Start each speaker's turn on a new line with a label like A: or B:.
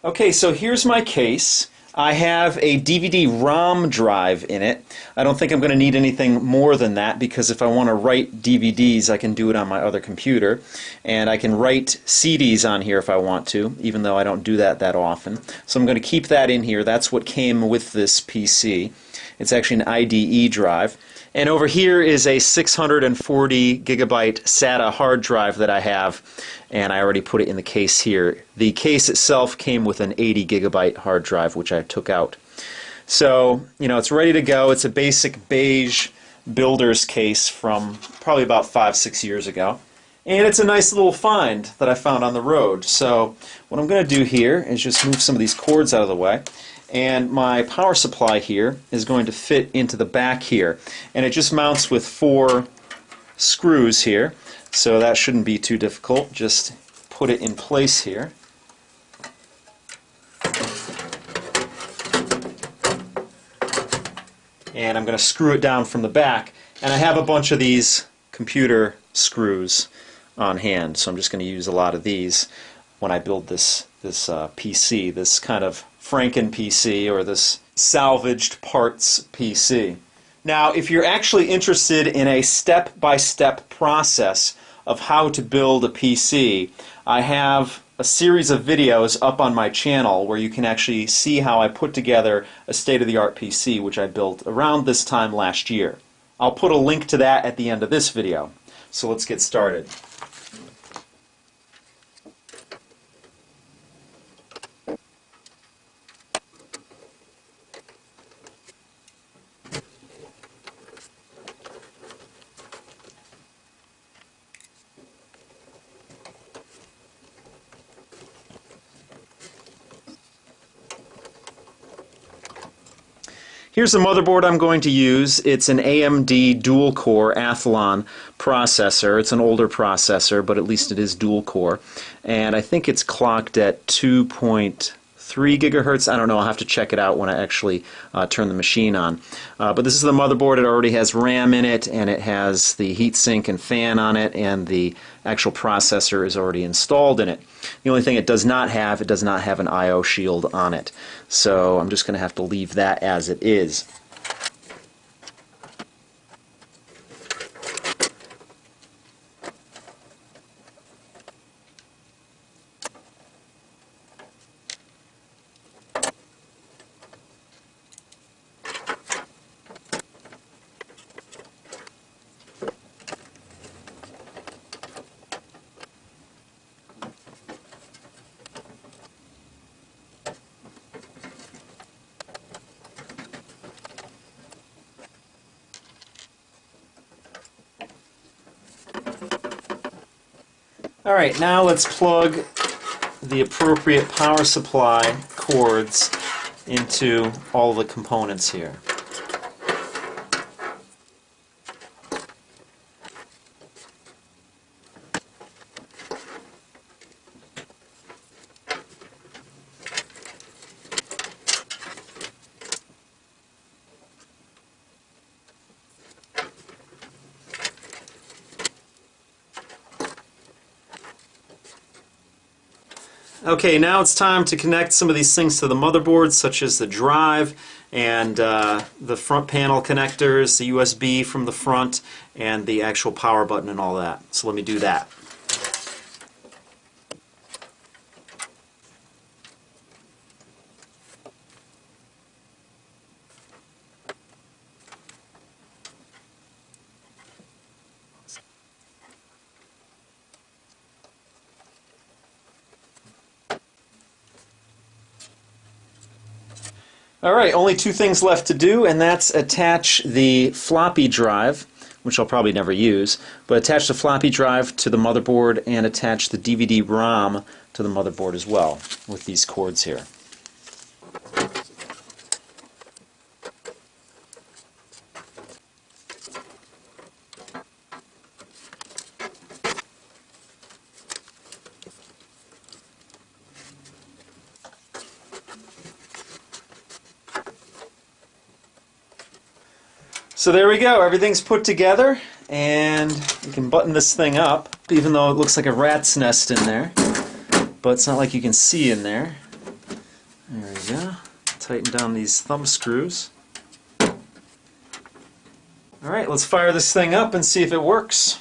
A: Okay, so here's my case. I have a DVD-ROM drive in it. I don't think I'm going to need anything more than that because if I want to write DVDs, I can do it on my other computer. And I can write CDs on here if I want to, even though I don't do that often. So I'm going to keep that in here. That's what came with this PC. It's actually an IDE drive. And over here is a 640 gigabyte SATA hard drive that I have, and I already put it in the case here. The case itself came with an 80 gigabyte hard drive, which I took out. So, you know, it's ready to go. It's a basic beige builder's case from probably about 5-6 years ago. And it's a nice little find that I found on the road. So what I'm going to do here is just move some of these cords out of the way. And my power supply here is going to fit into the back here. And it just mounts with 4 screws here. So that shouldn't be too difficult. Just put it in place here. And I'm going to screw it down from the back. And I have a bunch of these computer screws on hand. So I'm just going to use a lot of these when I build this PC, this kind of FrankenPC, or this salvaged parts PC. Now, if you're actually interested in a step-by-step process of how to build a PC, I have a series of videos up on my channel where you can actually see how I put together a state-of-the-art PC, which I built around this time last year. I'll put a link to that at the end of this video. So let's get started. Here's the motherboard I'm going to use. It's an AMD dual-core Athlon processor. It's an older processor, but at least it is dual-core. And I think it's clocked at 2.3 gigahertz. I don't know. I'll have to check it out when I actually turn the machine on. But this is the motherboard. It already has RAM in it, and it has the heatsink and fan on it, and the actual processor is already installed in it. The only thing it does not have an I/O shield on it. So I'm just going to have to leave that as it is. Alright, now let's plug the appropriate power supply cords into all the components here. Okay, now it's time to connect some of these things to the motherboard, such as the drive and the front panel connectors, the USB from the front, and the actual power button and all that. So let me do that. Alright, only 2 things left to do, and that's attach the floppy drive, which I'll probably never use, but attach the floppy drive to the motherboard and attach the DVD-ROM to the motherboard as well with these cords here. So there we go, everything's put together, and you can button this thing up, even though it looks like a rat's nest in there, but it's not like you can see in there. There we go. Tighten down these thumb screws. Alright, let's fire this thing up and see if it works.